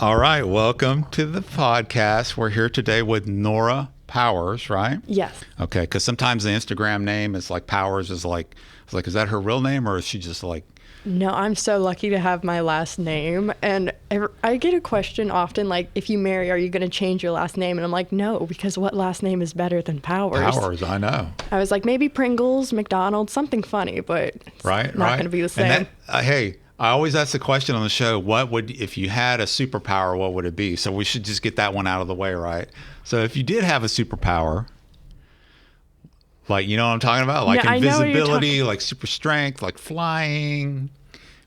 All right, welcome to the podcast. We're here today with Nora Powers, right? Yes. Okay, because sometimes the Instagram name is like Powers is like, is that her real name or is she just like? No, I'm so lucky to have my last name. And I get a question often, like, if you marry, are you going to change your last name? And I'm like, no, because what last name is better than Powers? Powers, I know. I was like, maybe Pringles, McDonald's, something funny, but it's not going to be the same. And that, hey, I always ask the question on the show, if you had a superpower, what would it be? So we should just get that one out of the way, right? So if you did have a superpower, like, you know what I'm talking about? Like invisibility, like super strength, like flying.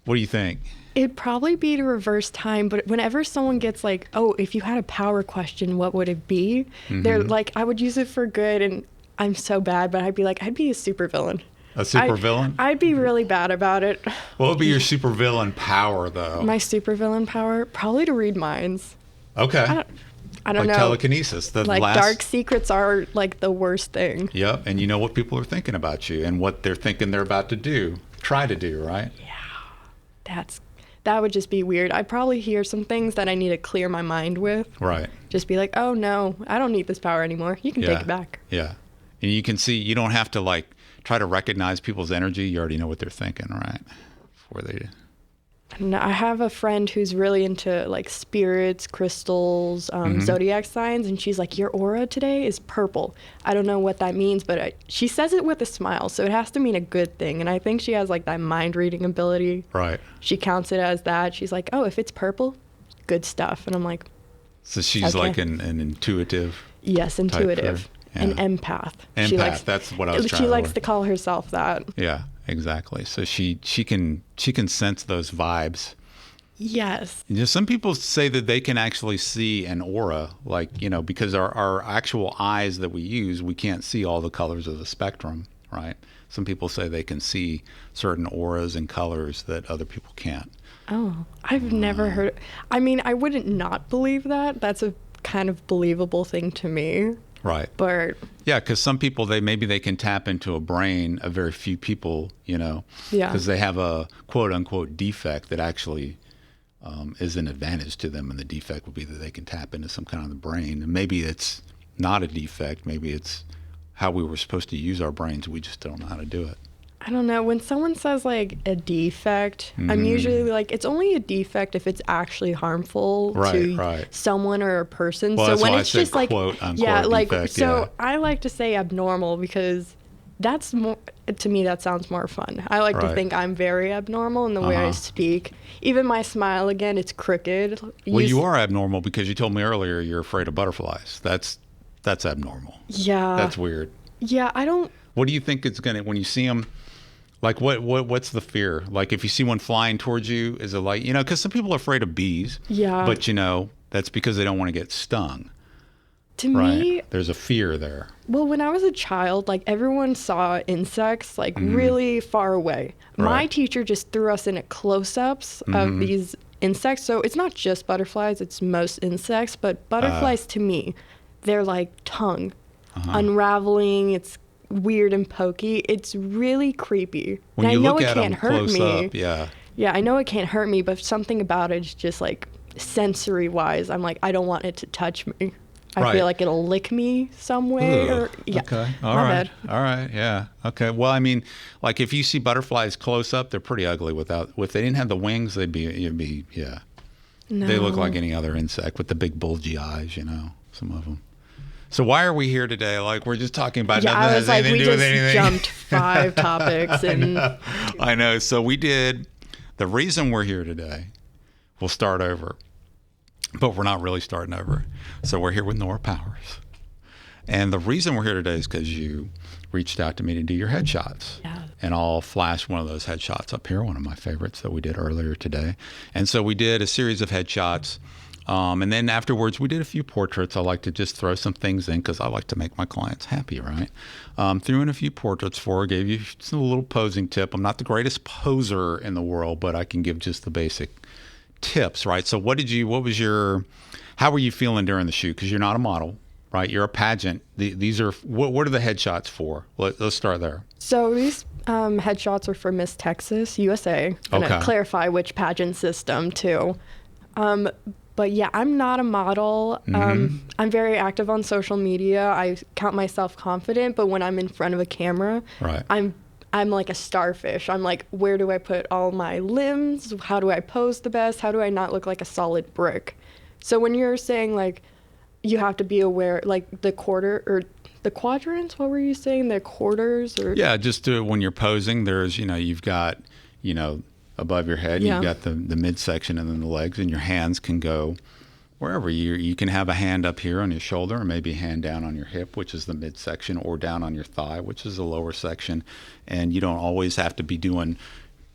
What do you think? It'd probably be to reverse time, but whenever someone gets like, oh, if you had a power question, what would it be? Mm-hmm. They're like, I would use it for good, and I'm so bad, but I'd be like, I'd be a supervillain. A supervillain? I'd be really bad about it. What would be your supervillain power, though? My supervillain power? Probably to read minds. Okay. I don't know. Like telekinesis. Dark secrets are like the worst thing. Yep. And you know what people are thinking about you and what they're thinking they're about to try to do, right? Yeah. That would just be weird. I'd probably hear some things that I need to clear my mind with. Right. Just be like, oh, no, I don't need this power anymore. You can take it back. Yeah. And you can see, you don't have to like try to recognize people's energy. You already know what they're thinking, right? Before they... And I have a friend who's really into like spirits, crystals, zodiac signs, and she's like, your aura today is purple. I don't know what that means, but she says it with a smile, so it has to mean a good thing. And I think she has like that mind reading ability. Right. She counts it as that. She's like, oh, if it's purple, good stuff. And I'm like, so she's like an intuitive. Yes, intuitive. An empath. That's what I was trying to She likes to call herself that. Yeah, exactly. So she can sense those vibes. Yes. You know, some people say that they can actually see an aura, like, you know, because our actual eyes that we use, we can't see all the colors of the spectrum, right? Some people say they can see certain auras and colors that other people can't. Oh, I've never heard. I mean, I wouldn't not believe that. That's a kind of believable thing to me. Right. But yeah, because some people, they can tap into a brain of very few people, you know, because they have a quote unquote defect that actually is an advantage to them. And the defect would be that they can tap into some kind of the brain. And maybe it's not a defect. Maybe it's how we were supposed to use our brains. We just don't know how to do it. I don't know. When someone says like a defect, I'm usually like, it's only a defect if it's actually harmful to someone or a person. Well, so that's when why it's I just said like, quote unquote defect, so I like to say abnormal because that's more, to me, that sounds more fun. I like to think I'm very abnormal in the way I speak. Even my smile, again, it's crooked. Well, you are abnormal because you told me earlier you're afraid of butterflies. That's abnormal. Yeah. That's weird. Yeah, I don't. What do you think it's going to, when you see them, like what's the fear? Like if you see one flying towards you, is it like, you know, because some people are afraid of bees. Yeah. But, you know, that's because they don't want to get stung. To me, there's a fear there. Well, when I was a child, like everyone saw insects like really far away. Right. My teacher just threw us in at close-ups of these insects. So it's not just butterflies, it's most insects. But butterflies to me, they're like tongue, unraveling. It's weird and pokey. It's really creepy. When you look at them can't hurt close me. up, yeah. Yeah, I know it can't hurt me, but something about it is just like sensory-wise. I'm like, I don't want it to touch me. I feel like it'll lick me some way. Okay. All right. All right. Yeah. Okay. Well, I mean, like if you see butterflies close up, they're pretty ugly if they didn't have the wings, it'd be. No. They look like any other insect with the big bulgy eyes, you know, some of them. So why are we here today? Like we're just talking about nothing that has anything to do with anything. We just jumped 5 topics. And I know. So we did. The reason we're here today, we'll start over. But we're not really starting over. So we're here with Nora Powers. And the reason we're here today is because you reached out to me to do your headshots. Yeah. And I'll flash one of those headshots up here, one of my favorites that we did earlier today. And so we did a series of headshots. And then afterwards, we did a few portraits. I like to just throw some things in because I like to make my clients happy, right? Threw in a few portraits for her, gave you a little posing tip. I'm not the greatest poser in the world, but I can give just the basic tips, right? So how were you feeling during the shoot? Because you're not a model, right? You're a pageant. These are, what are the headshots for? Let's start there. So these headshots are for Miss Texas, USA. I'm going to clarify which pageant system too. But yeah, I'm not a model. I'm very active on social media. I count myself confident, but when I'm in front of a camera, Right. I'm like a starfish. I'm like, where do I put all my limbs? How do I pose the best? How do I not look like a solid brick? So when you're saying like you have to be aware, like the quadrants, what were you saying? The quarters or? Yeah, just when you're posing, there's, you've got, above your head, Yeah. you've got the midsection and then the legs, and your hands can go wherever. You can have a hand up here on your shoulder, or maybe a hand down on your hip, which is the midsection, or down on your thigh, which is the lower section. And you don't always have to be doing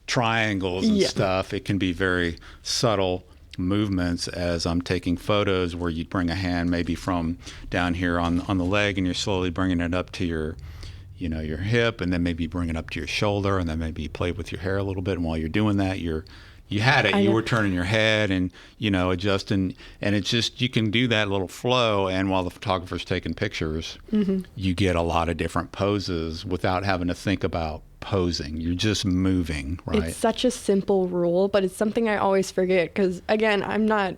triangles and stuff. It can be very subtle movements as I'm taking photos where you bring a hand maybe from down here on the leg, and you're slowly bringing it up to your hip, and then maybe bring it up to your shoulder, and then maybe play with your hair a little bit. And while you're doing that, you were turning your head and, adjusting. And it's just, you can do that little flow. And while the photographer's taking pictures, you get a lot of different poses without having to think about posing. You're just moving, right? It's such a simple rule, but it's something I always forget because, again, I'm not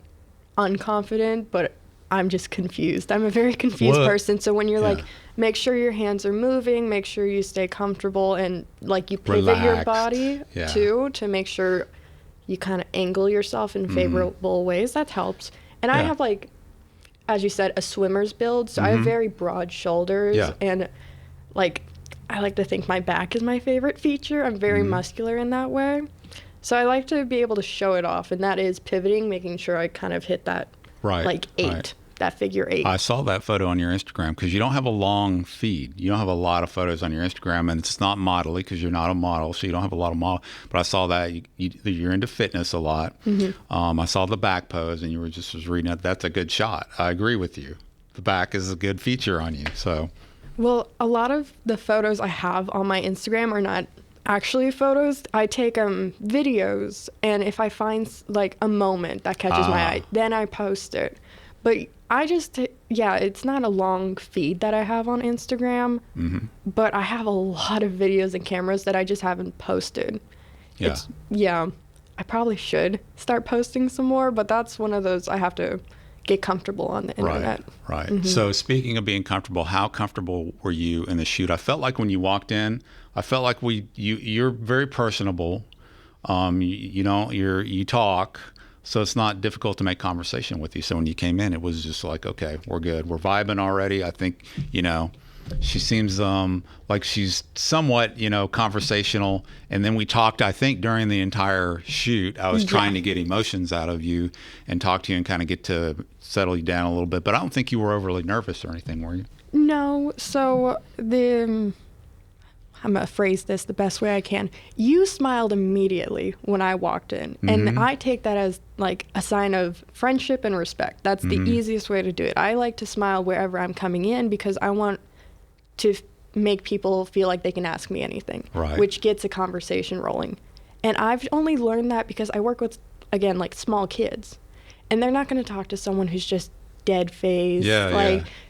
unconfident, but I'm just confused. I'm a very confused person. So when you're like, make sure your hands are moving, make sure you stay comfortable, and like you pivot your body too to make sure you kind of angle yourself in favorable ways. That helps. And I have, like, as you said, a swimmer's build. So I have very broad shoulders. And like, I like to think my back is my favorite feature. I'm very muscular in that way. So I like to be able to show it off. And that is pivoting, making sure I kind of hit that like 8. That figure 8. I saw that photo on your Instagram because you don't have a long feed. You don't have a lot of photos on your Instagram, and it's not modelly because you're not a model, so you don't have a lot of model. But I saw that you're into fitness a lot. I saw the back pose, and you were just reading it. That's a good shot. I agree with you. The back is a good feature on you. So, well, a lot of the photos I have on my Instagram are not actually photos. I take videos, and if I find like a moment that catches my eye, then I post it. But I just, it's not a long feed that I have on Instagram, but I have a lot of videos and cameras that I just haven't posted. I probably should start posting some more, but that's one of those I have to get comfortable on the internet. Right. So speaking of being comfortable, how comfortable were you in the shoot? I felt like when you walked in, I felt like you're very personable. You talk. So it's not difficult to make conversation with you. So when you came in, it was just like, okay, we're good. We're vibing already. I think, she seems like she's somewhat, conversational. And then we talked, I think, during the entire shoot. I was trying to get emotions out of you and talk to you and kind of get to settle you down a little bit. But I don't think you were overly nervous or anything, were you? No. So I'm going to phrase this the best way I can. You smiled immediately when I walked in. And I take that as like a sign of friendship and respect. That's the easiest way to do it. I like to smile wherever I'm coming in because I want to make people feel like they can ask me anything, which gets a conversation rolling. And I've only learned that because I work with, again, like small kids. And they're not going to talk to someone who's just dead-faced,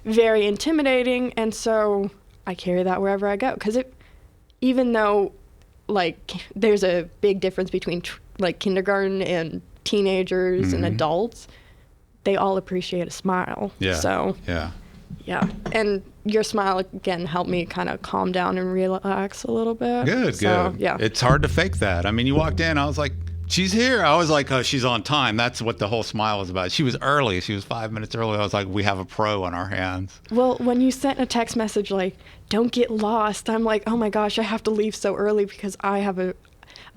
very intimidating. And so I carry that wherever I go because even though, like, there's a big difference between, like, kindergarten and teenagers and adults, they all appreciate a smile. So, and your smile, again, helped me kind of calm down and relax a little bit. Good. Yeah. It's hard to fake that. I mean, you walked in, I was like, she's here. I was like, oh, she's on time. That's what the whole smile was about. She was early. She was 5 minutes early. I was like, we have a pro on our hands. Well, when you sent a text message like, don't get lost, I'm like, oh my gosh, I have to leave so early because I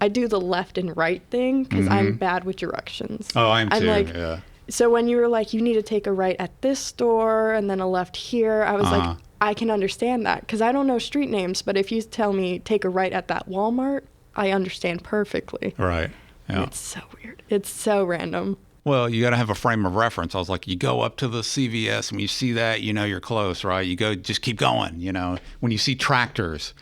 do the left and right thing because I'm bad with directions. Oh, I'm too, like, so when you were like, you need to take a right at this store and then a left here, I was like, I can understand that because I don't know street names, but if you tell me take a right at that Walmart, I understand perfectly. Right. Yeah. It's so weird. It's so random. Well, you got to have a frame of reference. I was like, you go up to the CVS, and when you see that, you're close, right? You go, just keep going, When you see tractors,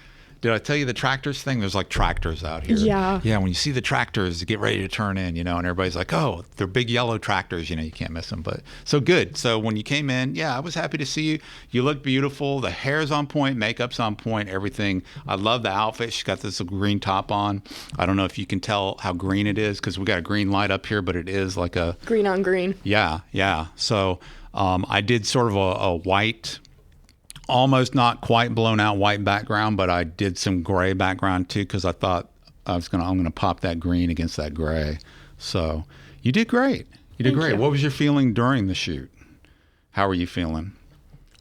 Did I tell you the tractors thing? There's like tractors out here. Yeah. Yeah, when you see the tractors, get ready to turn in, and everybody's like, oh, they're big yellow tractors, you can't miss them. But so good. So when you came in, I was happy to see you. You look beautiful. The hair's on point, makeup's on point, everything. I love the outfit. She's got this green top on. I don't know if you can tell how green it is because we got a green light up here, but it is like a green on green. Yeah. So I did sort of a white, almost not quite blown out white background, but I did some gray background too because I thought I'm gonna pop that green against that gray. So you did great. Thank you. What was your feeling during the shoot? How were you feeling?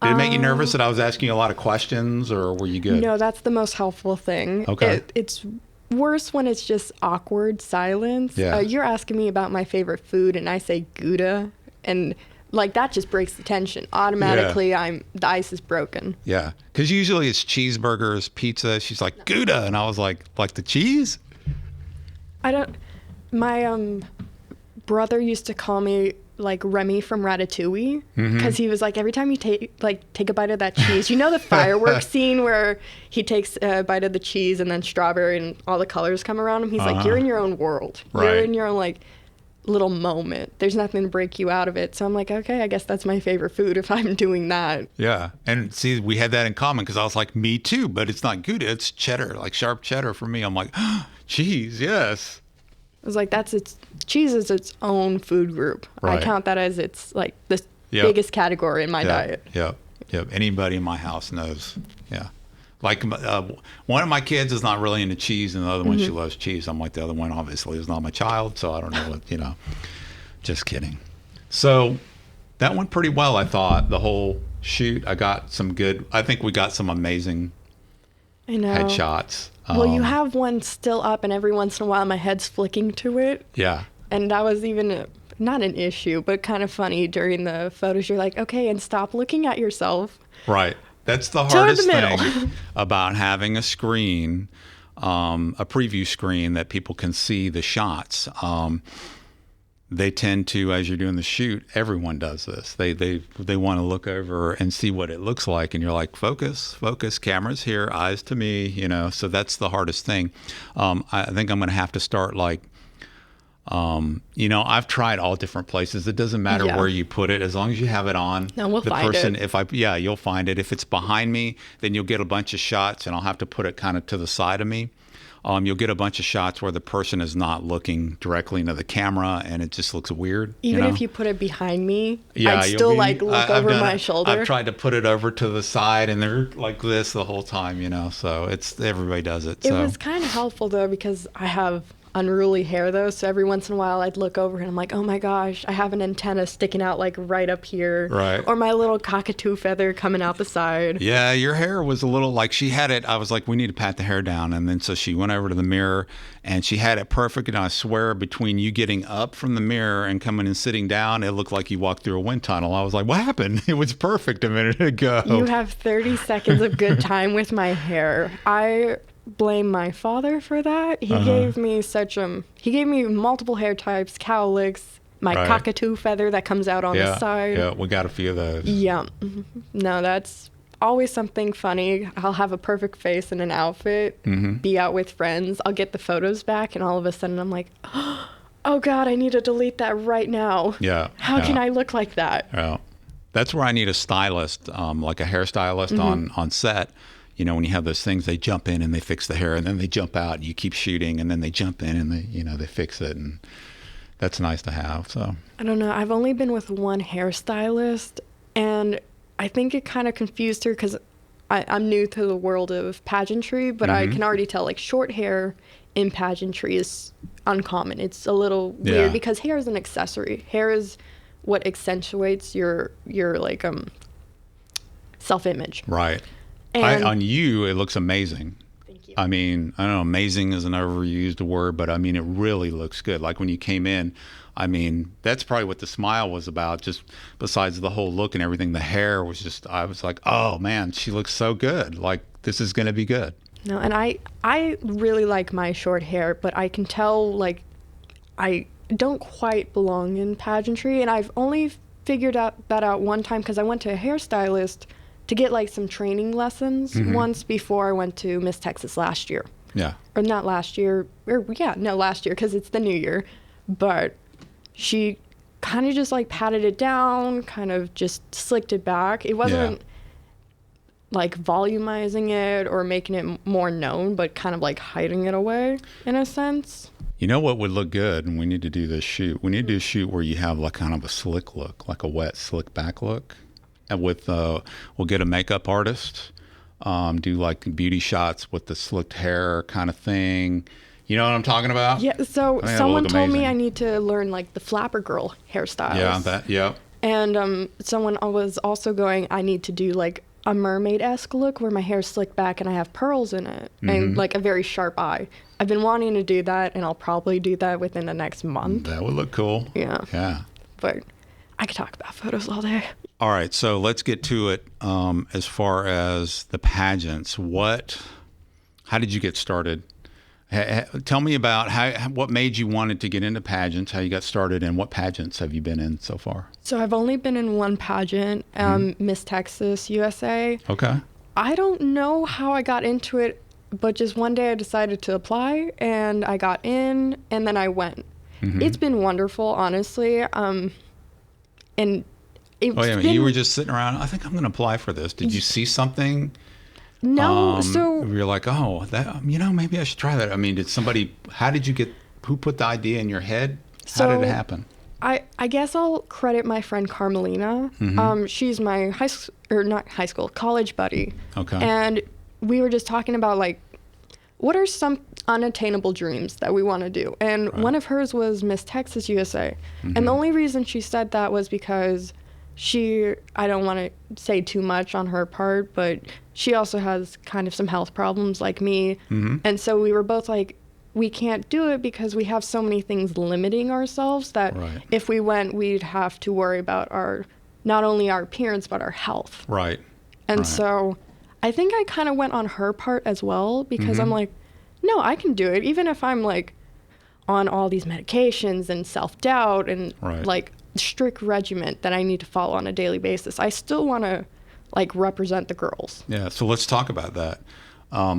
Did it make you nervous that I was asking you a lot of questions, or were you good? No, that's the most helpful thing. Okay. It's worse when it's just awkward silence. Yeah. You're asking me about my favorite food, and I say Gouda, and like that just breaks the tension. Automatically, the ice is broken. Yeah, because usually it's cheeseburgers, pizza. She's like Gouda, and I was like the cheese? My brother used to call me like Remy from Ratatouille because he was like, every time you take a bite of that cheese, the fireworks scene where he takes a bite of the cheese and then strawberry and all the colors come around him. He's like, you're in your own world. Right. You're in your own like little moment. There's nothing to break you out of it. So I'm like, okay, I guess that's my favorite food if I'm doing that. Yeah, and see, we had that in common because I was like, me too, but it's not Gouda, it's cheddar, like sharp cheddar for me. I'm like, cheese, yes. I was like, cheese is its own food group. Right. I count that as it's like the biggest category in my diet. Yep. Anybody in my house knows. Yeah. Like one of my kids is not really into cheese, and the other one, she loves cheese. I'm like, the other one obviously is not my child, so I don't know what, just kidding. So that went pretty well, I thought, the whole shoot. I think we got some amazing headshots. Well, you have one still up, and every once in a while my head's flicking to it. Yeah. And that was even not an issue, but kind of funny during the photos. You're like, okay, and stop looking at yourself. Right. That's the hardest thing about having a screen, a preview screen that people can see the shots. They tend to, as you're doing the shoot, everyone does this. They want to look over and see what it looks like, and you're like, focus, cameras here, eyes to me, So that's the hardest thing. I think I'm going to have to start I've tried all different places. It doesn't matter where you put it, as long as you have it on. No, we'll find it. You'll find it. If it's behind me, then you'll get a bunch of shots, and I'll have to put it kind of to the side of me. You'll get a bunch of shots where the person is not looking directly into the camera, and it just looks weird. Even if you put it behind me, I'd still look over my shoulder. I've tried to put it over to the side, and they're like this the whole time, So everybody does it. It was kind of helpful though, because I have unruly hair though, so every once in a while I'd look over and I'm like, oh my gosh, I have an antenna sticking out like right up here, right, or my little cockatoo feather coming out the side. Yeah, your hair was a little like, she had it, I was like, we need to pat the hair down, and then so she went over to the mirror and she had it perfect, and I swear between you getting up from the mirror and coming and sitting down, it looked like you walked through a wind tunnel. I was like, what happened? It was perfect a minute ago. You have 30 seconds of good time with my hair. I blame my father for that. He gave me he gave me multiple hair types, cowlicks, my cockatoo feather that comes out on the side. Yeah, we got a few of those. Yeah. No, that's always something funny. I'll have a perfect face in an outfit, be out with friends. I'll get the photos back, and all of a sudden I'm like, oh God, I need to delete that right now. Yeah. How can I look like that? Yeah. That's where I need a stylist, like a hairstylist on set. When you have those things, they jump in and they fix the hair, and then they jump out and you keep shooting, and then they jump in and they fix it, and that's nice to have. So I don't know. I've only been with one hairstylist, and I think it kind of confused her because I'm new to the world of pageantry, but I can already tell like short hair in pageantry is uncommon. It's a little weird because hair is an accessory. Hair is what accentuates your like self-image. Right. On you, it looks amazing. Thank you. I mean, I don't know, amazing is an overused word, but I mean, it really looks good. Like when you came in, I mean, that's probably what the smile was about, just besides the whole look and everything. The hair was just, I was like, oh man, she looks so good. Like, this is going to be good. No, and I really like my short hair, but I can tell, like, I don't quite belong in pageantry, and I've only figured that out one time because I went to a hairstylist to get like some training lessons once before I went to Miss Texas last year. Yeah. Or not last year. Last year because it's the new year. But she kind of just like patted it down, kind of just slicked it back. It wasn't like volumizing it or making it more known, but kind of like hiding it away in a sense. You know what would look good, and we need to do this shoot. We need to do a shoot where you have like kind of a slick look, like a wet, slick back look. And with, we'll get a makeup artist, do like beauty shots with the slicked hair kind of thing. You know what I'm talking about? Yeah, so someone told me I need to learn like the flapper girl hairstyles. Yeah. And someone was also going, I need to do like a mermaid-esque look where my hair's slicked back and I have pearls in it and like a very sharp eye. I've been wanting to do that, and I'll probably do that within the next month. That would look cool. Yeah. But I could talk about photos all day. All right, so let's get to it. As far as the pageants, how did you get started? Tell me about what made you wanted to get into pageants, how you got started, and what pageants have you been in so far? So I've only been in one pageant, Miss Texas USA. Okay. I don't know how I got into it, but just one day I decided to apply, and I got in, and then I went. It's been wonderful, honestly. And you were just sitting around, I think I'm going to apply for this. Did you see something? No, so you're like, maybe I should try that. I mean, who put the idea in your head? How did it happen? I guess I'll credit my friend Carmelina. She's my college buddy. Okay. And we were just talking about like, what are some unattainable dreams that we want to do? And one of hers was Miss Texas USA. And the only reason she said that was because I don't want to say too much on her part, but she also has kind of some health problems like me. And so we were both like, we can't do it because we have so many things limiting ourselves that if we went, we'd have to worry about not only our appearance, but our health. Right. And so I think I kind of went on her part as well because I'm like, no, I can do it. Even if I'm like on all these medications and self-doubt and like strict regimen that I need to follow on a daily basis, I still want to like represent the girls. Yeah. So let's talk about that.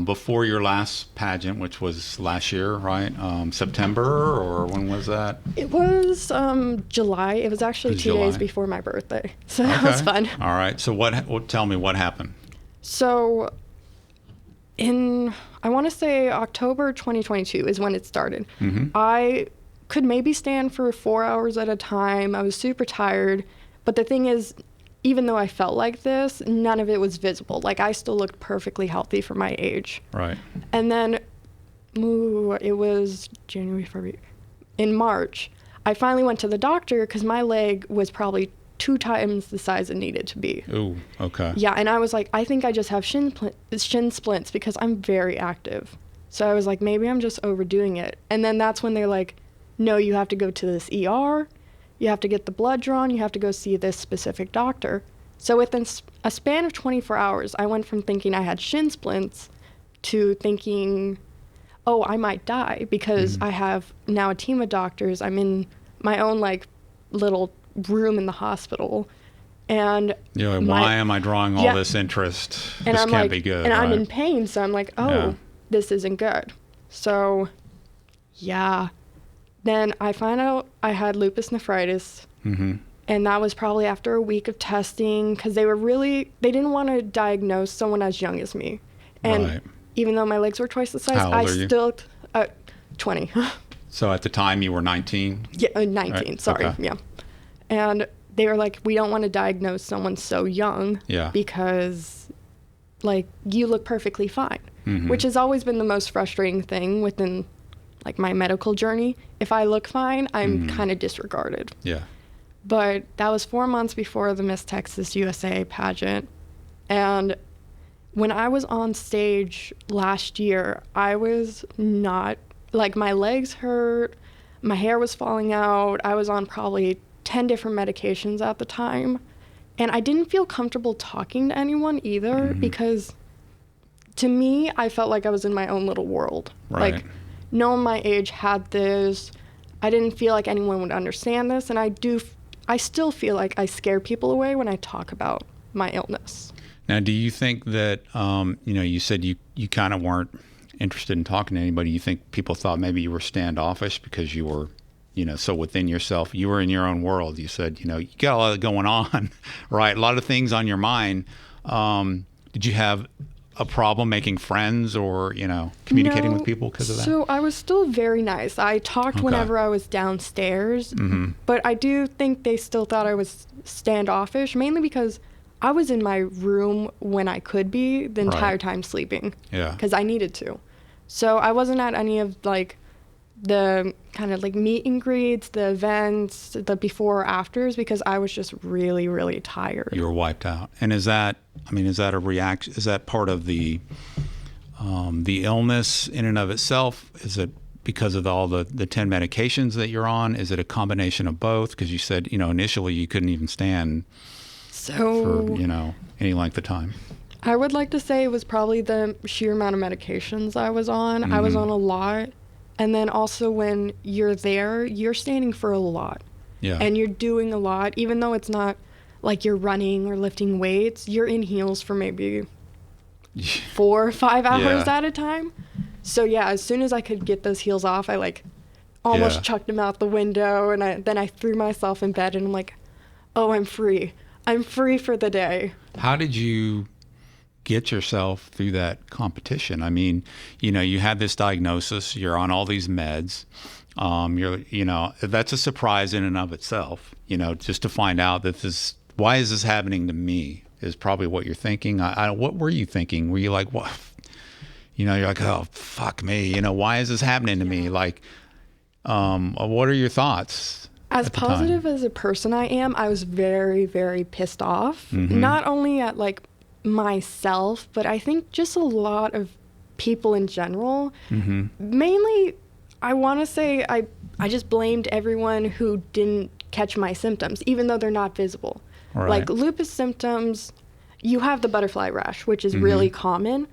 Before your last pageant, which was last year, right? September, or when was that? It was July. It was actually 2 days before my birthday. So that was fun. All right. So tell me what happened. So I want to say October 2022 is when it started. I could maybe stand for 4 hours at a time. I was super tired. But the thing is, even though I felt like this, none of it was visible. Like, I still looked perfectly healthy for my age. Right. And then, it was January, February. In March, I finally went to the doctor because my leg was probably 2 times the size it needed to be. Ooh, okay. Yeah, and I was like, I think I just have shin splints because I'm very active. So I was like, maybe I'm just overdoing it. And then that's when they're like, no, you have to go to this ER. You have to get the blood drawn. You have to go see this specific doctor. So within a span of 24 hours, I went from thinking I had shin splints to thinking, oh, I might die because I have now a team of doctors. I'm in my own like little room in the hospital. And why am I drawing all this interest? And this can't be good. And I'm in pain. So I'm like, this isn't good. So, yeah. Then I found out I had lupus nephritis, and that was probably after a week of testing because they didn't want to diagnose someone as young as me. And even though my legs were twice the size, I still, 20. So at the time you were 19? Yeah, 19, right? Sorry, okay. Yeah. And they were like, we don't want to diagnose someone so young because, like, you look perfectly fine, which has always been the most frustrating thing within like my medical journey. If I look fine, I'm kind of disregarded. Yeah. But that was 4 months before the Miss Texas USA pageant. And when I was on stage last year, I was not, like, my legs hurt, my hair was falling out. I was on probably 10 different medications at the time. And I didn't feel comfortable talking to anyone either because to me, I felt like I was in my own little world. Right. Like, no one my age had this. I didn't feel like anyone would understand this, and I still feel like I scare people away when I talk about my illness. Now, do you think that, you said you kind of weren't interested in talking to anybody. You think people thought maybe you were standoffish because you were, so within yourself, you were in your own world. You said, you got a lot going on, right? A lot of things on your mind. Did you have a problem making friends or, communicating with people because of that? So I was still very nice. I talked whenever I was downstairs, but I do think they still thought I was standoffish, mainly because I was in my room when I could be the entire time sleeping. Yeah. Because I needed to. So I wasn't at any of the kind of meet and greets, the events, the before or afters, because I was just really, really tired. You were wiped out. And is that a reaction? Is that part of the illness in and of itself? Is it because of all the 10 medications that you're on? Is it a combination of both? Because you said, initially you couldn't even stand for, any length of time. I would like to say it was probably the sheer amount of medications I was on. I was on a lot. And then also when you're there, you're standing for a lot. Yeah. And you're doing a lot, even though it's not like you're running or lifting weights, you're in heels for maybe 4 or 5 hours at a time. So yeah, as soon as I could get those heels off, I almost chucked them out the window, and then I threw myself in bed, and I'm like, oh, I'm free. I'm free for the day. How did you get yourself through that competition? I mean, you had this diagnosis, you're on all these meds. That's a surprise in and of itself, just to find out that why is this happening to me is probably what you're thinking. What were you thinking? Were you like, what? You're like, oh, fuck me. Why is this happening to me? Like, what are your thoughts? As positive as a person I am, I was very, very pissed off. Not only at myself, but I think just a lot of people in general. Mainly, I want to say I just blamed everyone who didn't catch my symptoms, even though they're not visible. Right. Like lupus symptoms, you have the butterfly rash, which is really common,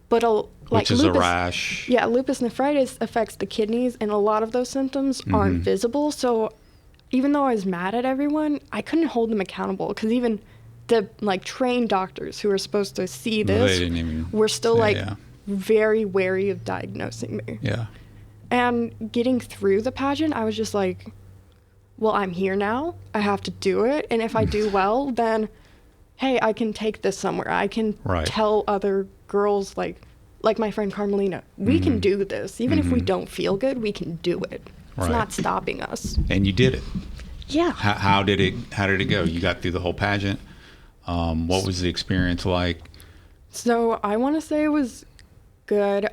but which is lupus, a rash. Yeah, lupus nephritis affects the kidneys, and a lot of those symptoms aren't visible. So even though I was mad at everyone, I couldn't hold them accountable, because even the trained doctors who were supposed to see this were still very wary of diagnosing me. Yeah. And getting through the pageant, I was just like, well, I'm here now. I have to do it. And if I do well, then, hey, I can take this somewhere. I can tell other girls like my friend Carmelina, we can do this. Even if we don't feel good, we can do it. It's not stopping us. And you did it. Yeah. How did it go? You got through the whole pageant. What was the experience like? So I want to say it was good.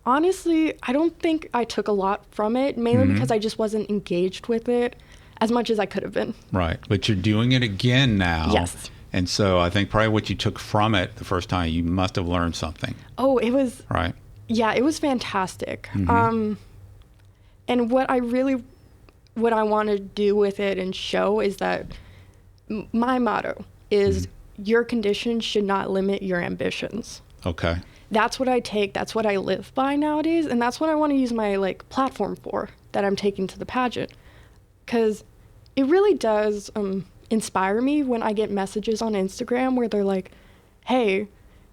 Honestly, I don't think I took a lot from it, mainly because I just wasn't engaged with it as much as I could have been. Right. But you're doing it again now. Yes. And so I think probably what you took from it the first time, you must have learned something. Oh, it was... Right. Yeah, it was fantastic. And what I want to do with it and show is that my motto is your condition should not limit your ambitions. Okay. That's what I take. That's what I live by nowadays. And that's what I want to use my platform for, that I'm taking to the pageant. Because it really does inspire me when I get messages on Instagram where they're like, hey,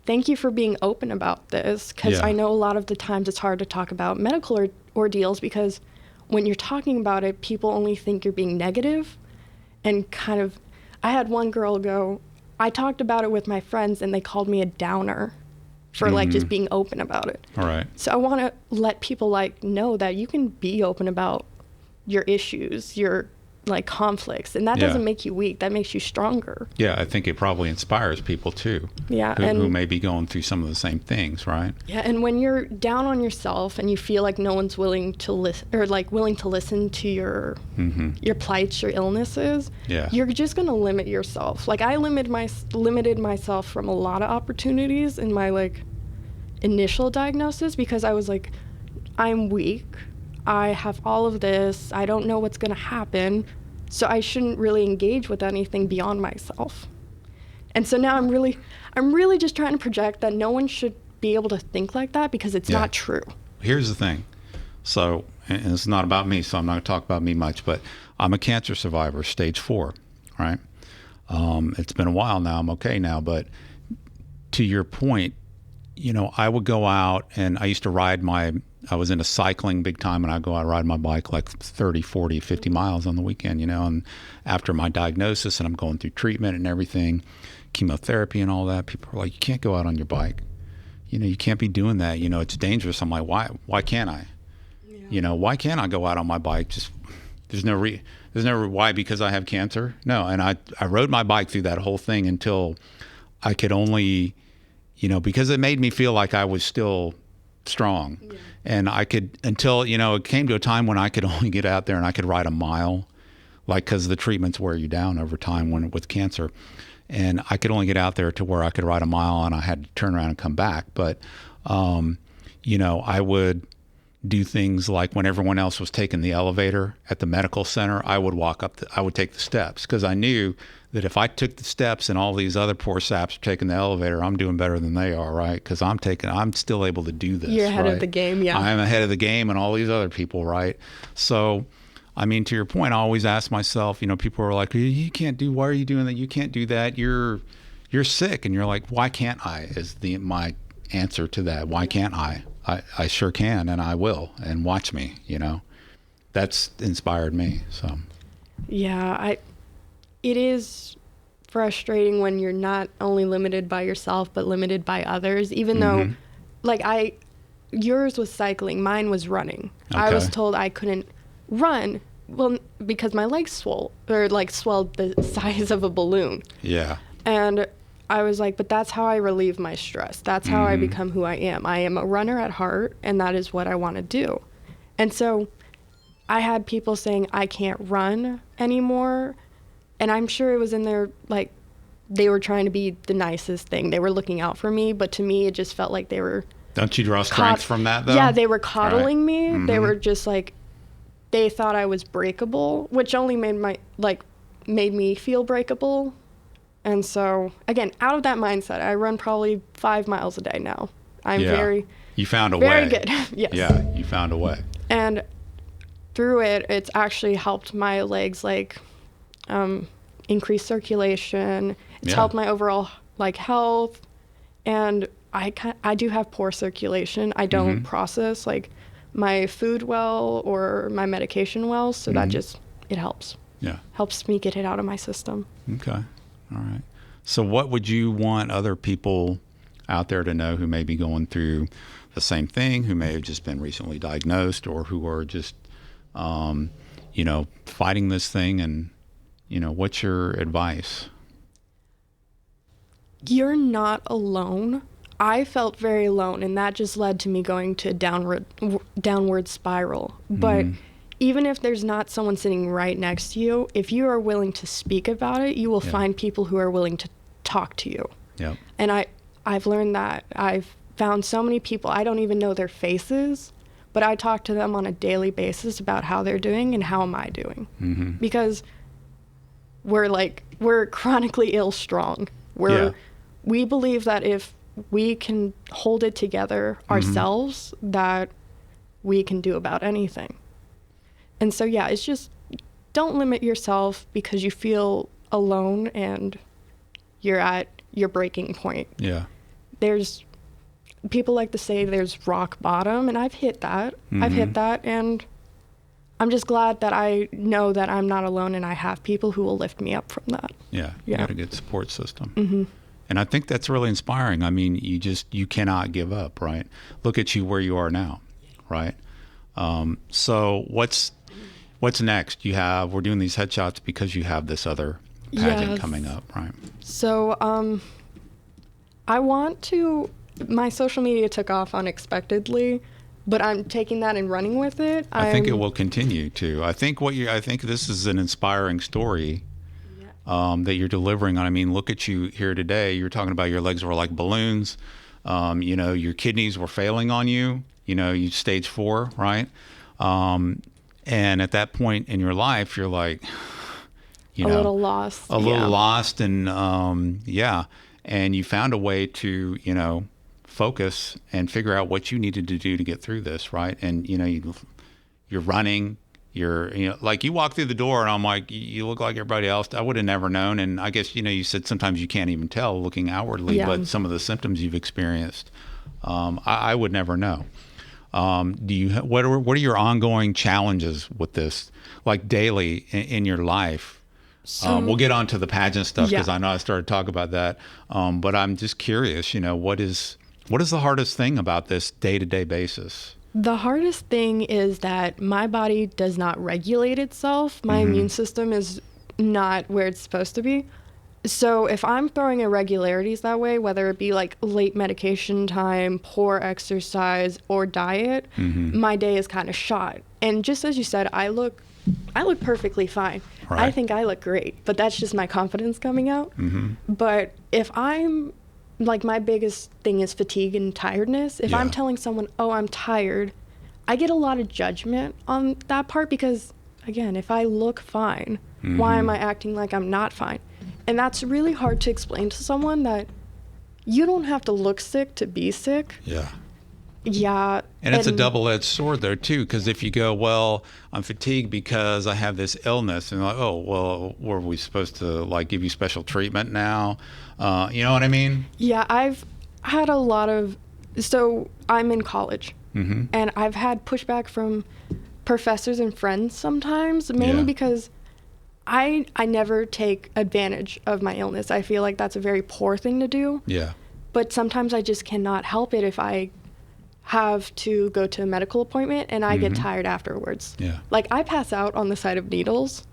thank you for being open about this. Because I know a lot of the times it's hard to talk about medical ordeals, because when you're talking about it, people only think you're being negative. And kind of, I had one girl go, I talked about it with my friends and they called me a downer for just being open about it. All right. So I want to let people know that you can be open about your issues, your conflicts, and that doesn't make you weak. That makes you stronger. Yeah, I think it probably inspires people too. Yeah, who may be going through some of the same things, right? Yeah, and when you're down on yourself and you feel like no one's willing to listen, or willing to listen to your plights, your illnesses, you're just gonna limit yourself. I limited myself from a lot of opportunities in my initial diagnosis, because I was like, I'm weak. I have all of this. I don't know what's going to happen. So I shouldn't really engage with anything beyond myself. And so now I'm really just trying to project that no one should be able to think like that, because it's not true. Here's the thing. So, and it's not about me, so I'm not going to talk about me much, but I'm a cancer survivor, stage 4, right? It's been a while now. I'm okay now, but to your point, I would go out, and I used to I was into cycling big time, and I'd go out and ride my bike like 30, 40, 50 miles on the weekend, and after my diagnosis and I'm going through treatment and everything, chemotherapy and all that, people are like, you can't go out on your bike. You can't be doing that. It's dangerous. I'm like, why can't I? Yeah. Why can't I go out on my bike? Just, there's no why, because I have cancer? No. And I rode my bike through that whole thing until I could only, because it made me feel like I was still strong. Yeah. And I could, until, it came to a time when I could only get out there and I could ride a mile, like, because the treatments wear you down over time with cancer. And I could only get out there to where I could ride a mile, and I had to turn around and come back. But, I would do things like when everyone else was taking the elevator at the medical center, I would I would take the steps, because I knew that if I took the steps and all these other poor saps are taking the elevator, I'm doing better than they are, right? Because I'm still able to do this. You're ahead right? of the game, yeah. I'm ahead of the game and all these other people, right? So, to your point, I always ask myself, people are like, you can't do, why are you doing that? You can't do that. You're sick. And you're like, why can't I, is my answer to that. Why can't I? I sure can, and I will, and watch me, That's inspired me, so. Yeah, it is frustrating when you're not only limited by yourself, but limited by others, even though, yours was cycling, mine was running. Okay. I was told I couldn't run, because my legs swelled the size of a balloon. Yeah. And I was like, but that's how I relieve my stress. That's how I become who I am. I am a runner at heart, and that is what I want to do. And so I had people saying I can't run anymore, and I'm sure it was in their, they were trying to be the nicest thing. They were looking out for me, but to me, it just felt like they were... Don't you draw strength from that, though? Yeah, they were coddling me. Mm-hmm. They were just like, they thought I was breakable, which only made me feel breakable. And so, again, out of that mindset, I run probably 5 miles a day now. You found a way. Very good, yes. Yeah, you found a way. And through it, it's actually helped my legs, increase circulation. It's helped my overall, health. And I do have poor circulation. I don't process, my food well or my medication well, so that just, it helps. Yeah. Helps me get it out of my system. Okay. All right. So what would you want other people out there to know who may be going through the same thing, who may have just been recently diagnosed, or who are just, fighting this thing? And, what's your advice? You're not alone. I felt very alone, and that just led to me going to downward spiral. But even if there's not someone sitting right next to you, if you are willing to speak about it, you will find people who are willing to talk to you. Yeah. And I've learned that. I've found so many people, I don't even know their faces, but I talk to them on a daily basis about how they're doing and how am I doing. Mm-hmm. Because we're chronically ill strong. We believe that if we can hold it together ourselves, that we can do about anything. And so, it's just, don't limit yourself because you feel alone and you're at your breaking point. Yeah. There's, people like to say there's rock bottom, and I've hit that. I've hit that, and I'm just glad that I know that I'm not alone and I have people who will lift me up from that. Yeah. You got a good support system. Mm-hmm. And I think that's really inspiring. You cannot give up, right? Look at you where you are now, right? So what's next? We're doing these headshots because you have this other pageant coming up, right? So my social media took off unexpectedly, but I'm taking that and running with it. I think it will continue to. I think this is an inspiring story that you're delivering on. Look at you here today. You're talking about your legs were like balloons. Your kidneys were failing on you. You stage 4, right? And at that point in your life, you're like, a little lost. A little lost, and and you found a way to, focus and figure out what you needed to do to get through this, right? And you're running, like you walk through the door and I'm like, you look like everybody else. I would have never known. And I guess, you said sometimes you can't even tell looking outwardly, but some of the symptoms you've experienced, I would never know. What are your ongoing challenges with this, like daily in your life? We'll get on to the pageant stuff because I know I started to talk about that. But I'm just curious, what is the hardest thing about this day-to-day basis? The hardest thing is that my body does not regulate itself. My immune system is not where it's supposed to be. So if I'm throwing irregularities that way, whether it be like late medication time, poor exercise, or diet, my day is kind of shot. And just as you said, I look perfectly fine. Right. I think I look great, but that's just my confidence coming out. But if I'm like, my biggest thing is fatigue and tiredness. If I'm telling someone, oh, I'm tired, I get a lot of judgment on that part because, again, if I look fine, why am I acting like I'm not fine? And that's really hard to explain to someone that you don't have to look sick to be sick. Yeah. And it's a double-edged sword there too, because if you go, well, I'm fatigued because I have this illness, and like, oh, well, were we supposed to like give you special treatment now? You know what I mean? Yeah, I've had a lot of, so I'm in college, and I've had pushback from professors and friends sometimes, mainly because I never take advantage of my illness. I feel like that's a very poor thing to do. Yeah. But sometimes I just cannot help it if I have to go to a medical appointment and I get tired afterwards. Yeah. Like, I pass out on the side of needles.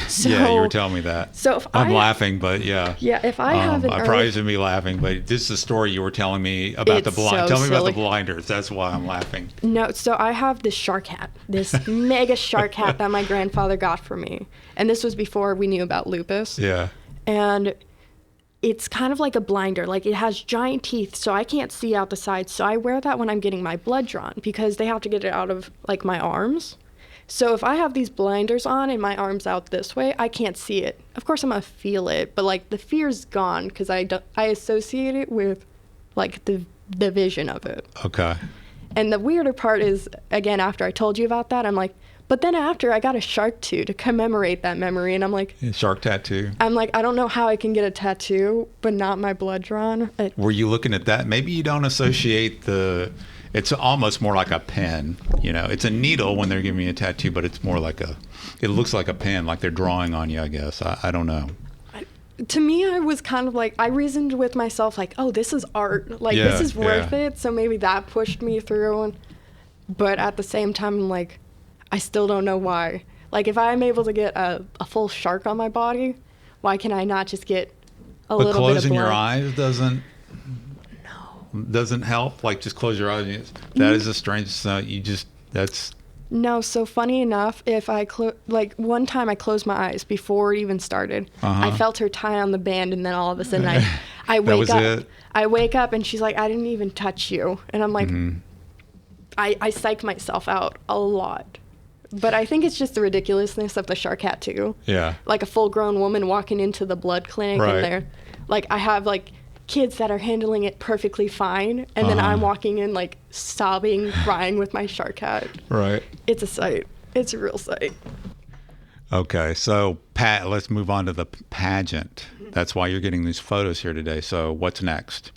So, yeah, you were telling me that. So if I'm laughing, but yeah. Yeah, if I have I probably shouldn't be laughing, but this is a story you were telling me about the blind. So Tell me silly. about the blinders. That's why I'm laughing. No, so I have this shark hat, this mega shark hat that my grandfather got for me. And this was before we knew about lupus. Yeah. And it's kind of like a blinder. Like, it has giant teeth, so I can't see out the side. So I wear that when I'm getting my blood drawn because they have to get it out of, like, my arms. So if I have these blinders on and my arm's out this way, I can't see it. Of course, I'm going to feel it, but, like, the fear's gone because I associate it with, like, the vision of it. Okay. And the weirder part is, again, after I told you about that, I'm like, but then after I got a shark tattoo to commemorate that memory, and I'm like, shark tattoo. I'm like, I don't know how I can get a tattoo, but not my blood drawn. Were you looking at that? Maybe you don't associate it's almost more like a pen. It's a needle when they're giving you a tattoo, but it's more like it looks like a pen, like they're drawing on you, I guess. I don't know. To me, I was kind of like, I reasoned with myself, like, oh, this is art. Like, this is worth it. So maybe that pushed me through. But at the same time, I'm like, I still don't know why. Like, if I'm able to get a full shark on my body, why can I not just get a little bit of blood? But closing your eyes doesn't help? Like, just close your eyes. That is a strange, that's... No, so funny enough, if I, one time I closed my eyes before it even started. I felt her tie on the band, and then all of a sudden I wake up. I wake up, and she's like, I didn't even touch you. And I'm like, I psych myself out a lot. But I think it's just the ridiculousness of the shark hat too. Yeah. Like a full-grown woman walking into the blood clinic, and they're like, I have like kids that are handling it perfectly fine, and then I'm walking in like sobbing, crying with my shark hat. Right. It's a sight. It's a real sight. Okay, so let's move on to the pageant. That's why you're getting these photos here today. So what's next?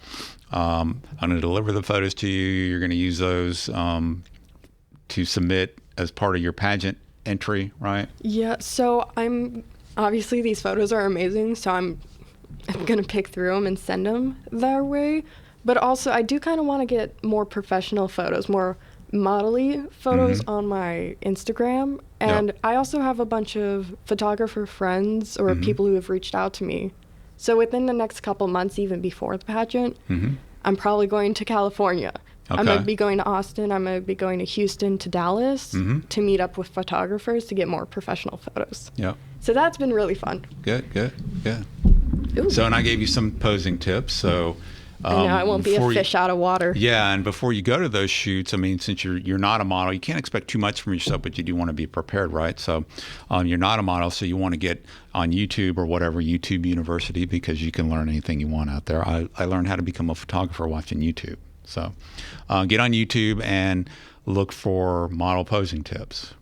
I'm going to deliver the photos to you. You're going to use those to submit as part of your pageant entry, right? Yeah, so obviously these photos are amazing, so I'm going to pick through them and send them their way. But also, I do kind of want to get more professional photos, more model-y photos on my Instagram. And I also have a bunch of photographer friends or people who have reached out to me. So within the next couple months, even before the pageant, I'm probably going to California. Okay. I'm going to be going to Austin. I'm going to be going to Houston, to Dallas to meet up with photographers to get more professional photos. Yeah. So that's been really fun. Good. Ooh. So, and I gave you some posing tips. So, and now I won't be a fish out of water. Yeah, and before you go to those shoots, I mean, since you're not a model, you can't expect too much from yourself, but you do want to be prepared, right? So, you're not a model, so you want to get on YouTube or whatever, YouTube University, because you can learn anything you want out there. I learned how to become a photographer watching YouTube. So get on YouTube and look for model posing tips.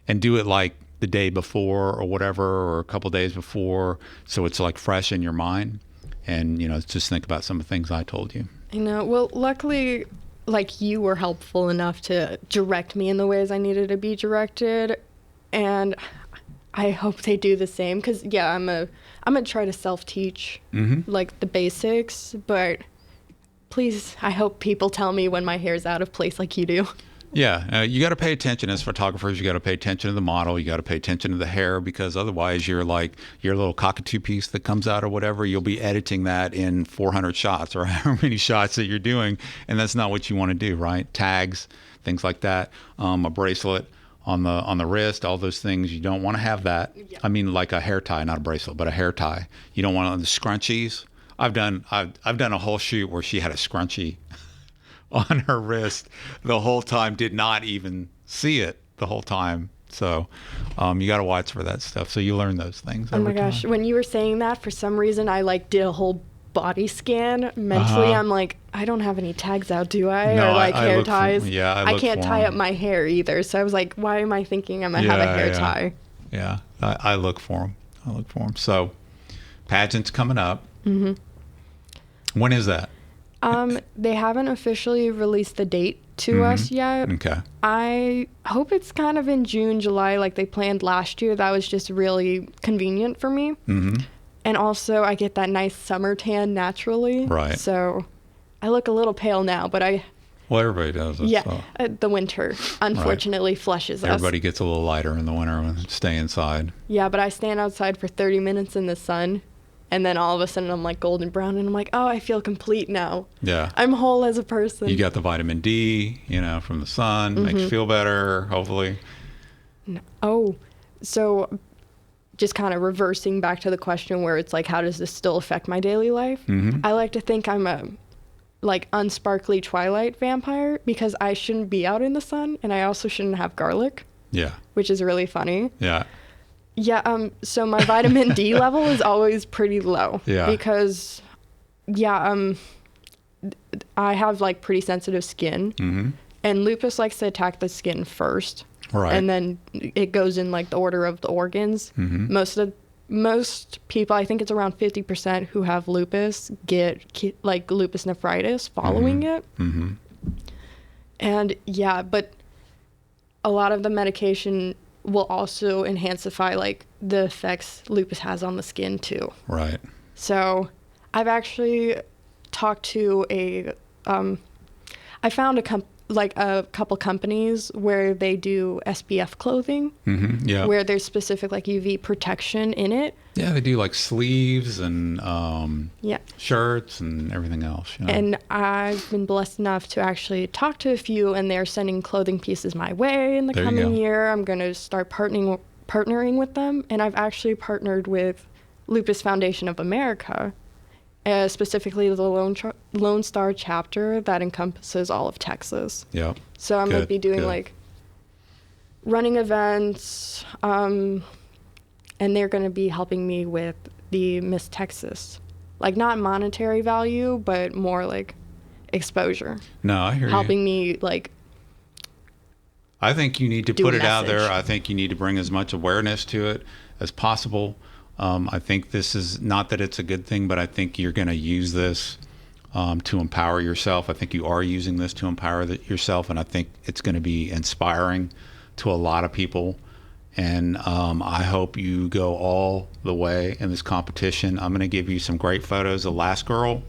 and do it like the day before or whatever, or a couple days before, so it's like fresh in your mind. And just think about some of the things I told you. Well, luckily, like, you were helpful enough to direct me in the ways I needed to be directed, and I hope they do the same, because I'm gonna try to self-teach like the basics, but please, I hope people tell me when my hair's out of place like you do. Yeah, you got to pay attention as photographers. You got to pay attention to the model. You got to pay attention to the hair, because otherwise you're like your little cockatoo piece that comes out or whatever. You'll be editing that in 400 shots or however many shots that you're doing, and that's not what you want to do, right? Tags, things like that, a bracelet on the wrist, all those things. You don't want to have that. Yeah. I mean, like a hair tie, not a bracelet, but a hair tie. You don't want the scrunchies. I've done a whole shoot where she had a scrunchie on her wrist the whole time, did not even see it the whole time. So you got to watch for that stuff. So you learn those things. Oh my gosh. When you were saying that, for some reason, I like did a whole body scan mentally. I'm like, I don't have any tags out, do I? No, or like I hair ties. I can't tie up my hair either. So I was like, why am I thinking I'm going to have a hair tie? Yeah. I look for them. So pageant's coming up. Mm-hmm. When is that? They haven't officially released the date to us yet. Okay. I hope it's kind of in June, July, like they planned last year. That was just really convenient for me. Mm-hmm. And also, I get that nice summer tan naturally. Right. So I look a little pale now, but well, everybody does. The winter, unfortunately, flushes us. Everybody gets a little lighter in the winter and stay inside. Yeah, but I stand outside for 30 minutes in the sun. And then all of a sudden I'm like golden brown, and I'm like, oh, I feel complete now. Yeah. I'm whole as a person. You got the vitamin D, from the sun, makes you feel better, hopefully. No. Oh, so just kind of reversing back to the question where it's like, how does this still affect my daily life? Mm-hmm. I like to think I'm a unsparkly Twilight vampire, because I shouldn't be out in the sun, and I also shouldn't have garlic. Yeah. Which is really funny. Yeah. Yeah, so my vitamin D level is always pretty low. Yeah. Because, I have, like, pretty sensitive skin. Mm-hmm. And lupus likes to attack the skin first. Right. And then it goes in, like, the order of the organs. Mm-hmm. Most people, I think it's around 50% who have lupus, get, like, lupus nephritis following it. Mm-hmm. And, but a lot of the medication will also enhancify like the effects lupus has on the skin too. Right. So I've actually talked to I found a couple companies where they do SPF clothing. Mm-hmm. Yeah. Where there's specific like UV protection in it. Yeah, they do like sleeves and shirts and everything else. And I've been blessed enough to actually talk to a few, and they're sending clothing pieces my way in the coming year. I'm going to start partnering with them, and I've actually partnered with Lupus Foundation of America, specifically the Lone Star chapter that encompasses all of Texas. Yeah. So I'm going to be doing like running events, and they're going to be helping me with the Miss Texas. Like, not monetary value, but more like exposure. No, I hear you. Helping me, like, I think you need to put it out there. I think you need to bring as much awareness to it as possible. I think this is not that it's a good thing, but I think you're going to use this to empower yourself. I think you are using this to empower yourself, and I think it's going to be inspiring to a lot of people. And I hope you go all the way in this competition. I'm going to give you some great photos. The last girl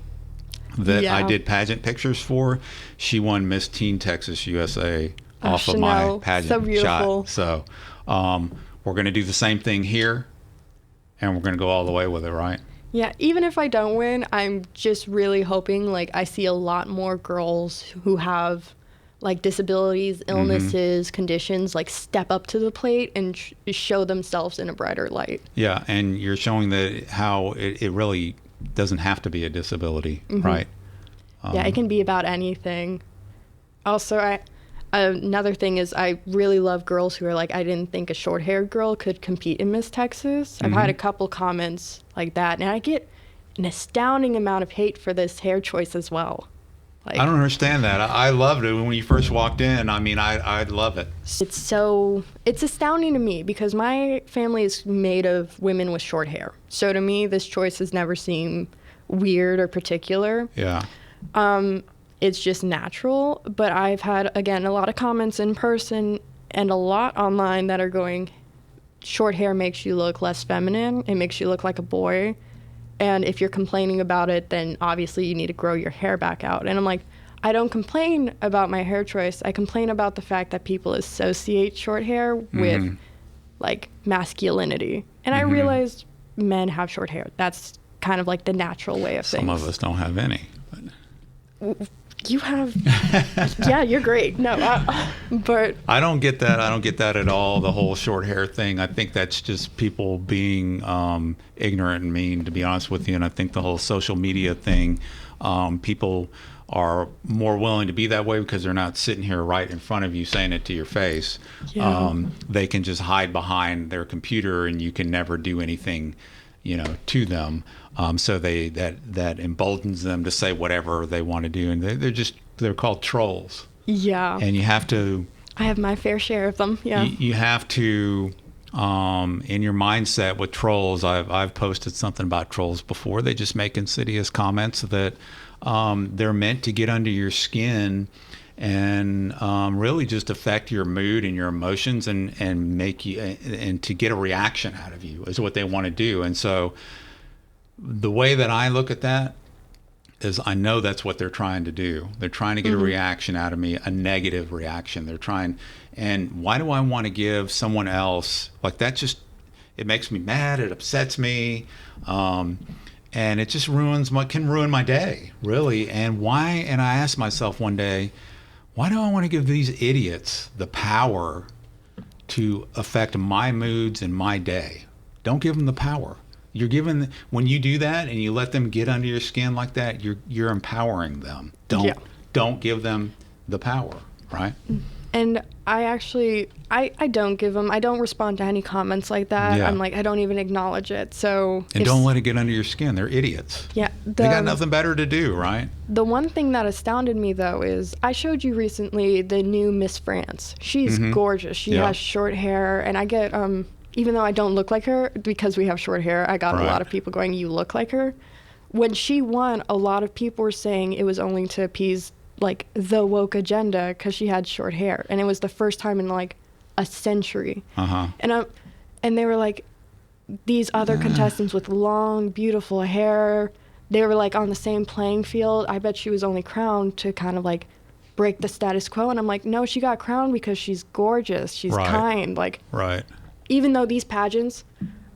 that I did pageant pictures for, she won Miss Teen Texas USA off of my pageant shot. So we're going to do the same thing here, and we're going to go all the way with it, right? Yeah, even if I don't win, I'm just really hoping, like, I see a lot more girls who have like disabilities, illnesses, conditions, like step up to the plate and show themselves in a brighter light. Yeah, and you're showing that how it really doesn't have to be a disability, right? Yeah, it can be about anything. Also, another thing is I really love girls who are like, I didn't think a short-haired girl could compete in Miss Texas. I've had a couple comments like that, and I get an astounding amount of hate for this hair choice as well. Like, I don't understand that. I loved it when you first walked in. I mean, I love it. It's astounding to me because my family is made of women with short hair. So to me, this choice has never seemed weird or particular. Yeah. It's just natural. But I've had, again, a lot of comments in person and a lot online that are going, short hair makes you look less feminine. It makes you look like a boy. And if you're complaining about it, then obviously you need to grow your hair back out. And I'm like, I don't complain about my hair choice. I complain about the fact that people associate short hair with like masculinity. And I realized men have short hair. That's kind of like the natural way of things. Some of us don't have any. You have, yeah, you're great. No, but I don't get that. I don't get that at all. The whole short hair thing. I think that's just people being ignorant and mean, to be honest with you. And I think the whole social media thing, people are more willing to be that way because they're not sitting here right in front of you saying it to your face. Yeah. They can just hide behind their computer and you can never do anything, to them. So that emboldens them to say whatever they want to do. And they're called trolls. Yeah. And you have to... I have my fair share of them. Yeah. You have to, in your mindset with trolls, I've posted something about trolls before. They just make insidious comments that they're meant to get under your skin and really just affect your mood and your emotions and make you and to get a reaction out of you is what they want to do. And so the way that I look at that is I know that's what they're trying to do. They're trying to get a reaction out of me, a negative reaction. They're trying, and why do I want to give someone else, like that just, it makes me mad, it upsets me, and it just can ruin my day, really. And I asked myself one day, why do I want to give these idiots the power to affect my moods and my day? Don't give them the power. When you do that and you let them get under your skin like that, you're empowering them. Don't give them the power, right? And I actually, I don't give them, I don't respond to any comments like that. Yeah. I'm like, I don't even acknowledge it. So and don't let it get under your skin. They're idiots. Yeah. They got nothing better to do, right? The one thing that astounded me though is I showed you recently the new Miss France. She's gorgeous. She has short hair, and I get even though I don't look like her, because we have short hair, I got a lot of people going, you look like her. When she won, a lot of people were saying it was only to appease like the woke agenda because she had short hair, and it was the first time in like a century. And they were like, these other contestants with long, beautiful hair, they were like on the same playing field. I bet she was only crowned to kind of like break the status quo. And I'm like, no, she got crowned because she's gorgeous, she's kind, like even though these pageants,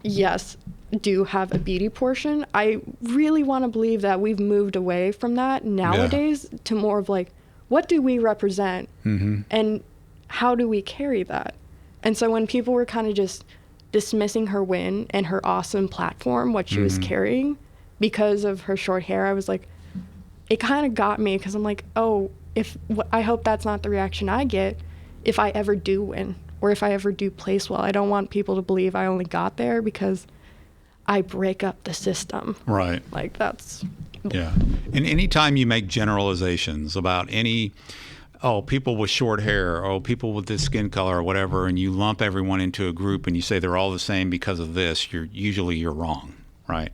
yes, do have a beauty portion, I really want to believe that we've moved away from that nowadays to more of like, what do we represent and how do we carry that? And so when people were kind of just dismissing her win and her awesome platform, what she was carrying because of her short hair, I was like, it kind of got me because I'm like, oh, I hope that's not the reaction I get if I ever do win. Or if I ever do place well. I don't want people to believe I only got there because I break up the system. Right. Like that's... Yeah. And anytime you make generalizations about people with short hair, people with this skin color or whatever, and you lump everyone into a group and you say they're all the same because of this, you're wrong, right?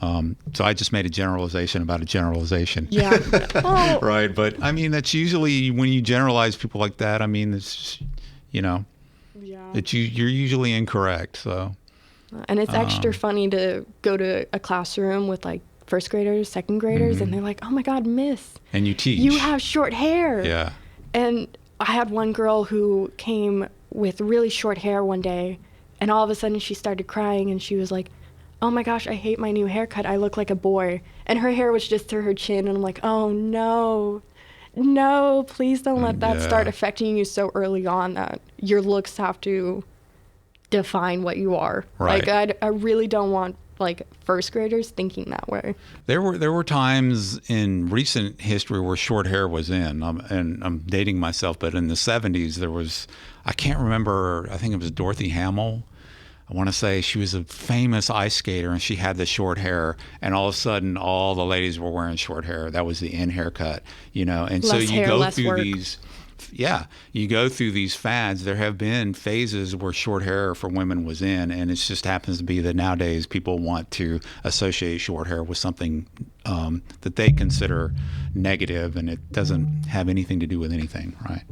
So I just made a generalization about a generalization. Yeah. Oh. Right. But I mean, that's usually when you generalize people like that, I mean, it's just, that you're usually incorrect. So, and it's extra funny to go to a classroom with like first graders, second graders, and they're like, "Oh my God, Miss!" And you teach. You have short hair. Yeah. And I had one girl who came with really short hair one day, and all of a sudden she started crying, and she was like, "Oh my gosh, I hate my new haircut. I look like a boy." And her hair was just to her chin, and I'm like, "Oh no. No, please don't let that start affecting you so early on that your looks have to define what you are." Right. Like I really don't want like first graders thinking that way. There were times in recent history where short hair was in, and I'm dating myself, but in the 70s there was, I can't remember, I think it was Dorothy Hamill. I want to say she was a famous ice skater, and she had the short hair, and all of a sudden all the ladies were wearing short hair. That was the in haircut, and so Less you hair, go less through work. you go through these fads. There have been phases where short hair for women was in, and it just happens to be that nowadays people want to associate short hair with something that they consider negative, and it doesn't have anything to do with anything, right?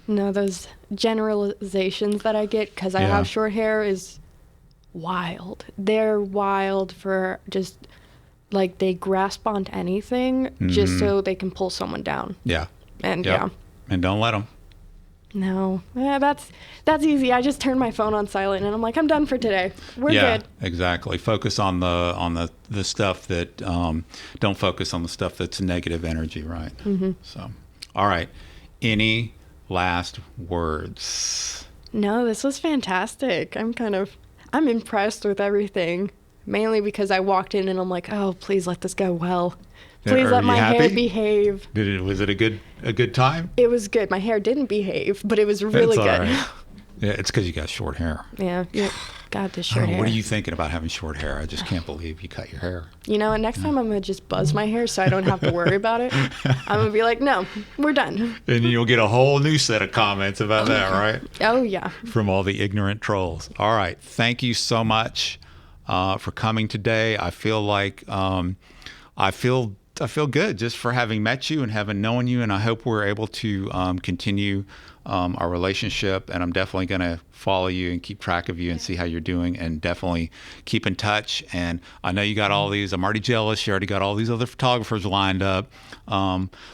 No, those generalizations that I get because I Yeah. have short hair is wild. They're wild for just like they grasp onto anything just so they can pull someone down. Yeah. And Yep. yeah, And don't let them. no, that's easy. I just turn my phone on silent and I'm like, I'm done for today. We're Yeah, good. exactly. Focus on the stuff that don't focus on the stuff that's negative energy, right? So, all right. Any last words? No, this was fantastic. I'm impressed with everything. Mainly because I walked in and I'm like, oh, please let this go well. Please Are let you my hair happy? behave. Was it a good time? It was good. My hair didn't behave, but it was really It's all good. right. Yeah, it's because you got short hair. Yeah, got this I short don't know, hair. what are you thinking about having short hair? I just can't believe you cut your hair. You know what? Next time I'm going to just buzz my hair so I don't have to worry about it. I'm going to be like, no, we're done. And you'll get a whole new set of comments about that, right? Oh, yeah. From all the ignorant trolls. All right. Thank you so much for coming today. I feel like I feel good just for having met you and having known you, and I hope we're able to continue our relationship. And I'm definitely going to follow you and keep track of you and see how you're doing, and definitely keep in touch. And I know you got all these. I'm already jealous. You already got all these other photographers lined up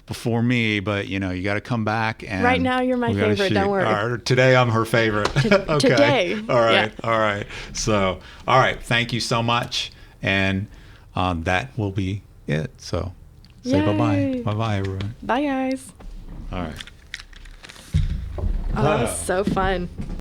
before me, but you got to come back. And Right now, you're my we gotta favorite. shoot. Don't worry. All right, today, I'm her favorite. Okay. Today. All right. Yeah. All right. So, all right. Thank you so much. And that will be it. So say Yay. bye-bye. Bye-bye, everyone. Bye, guys. All right. Oh, that was so fun.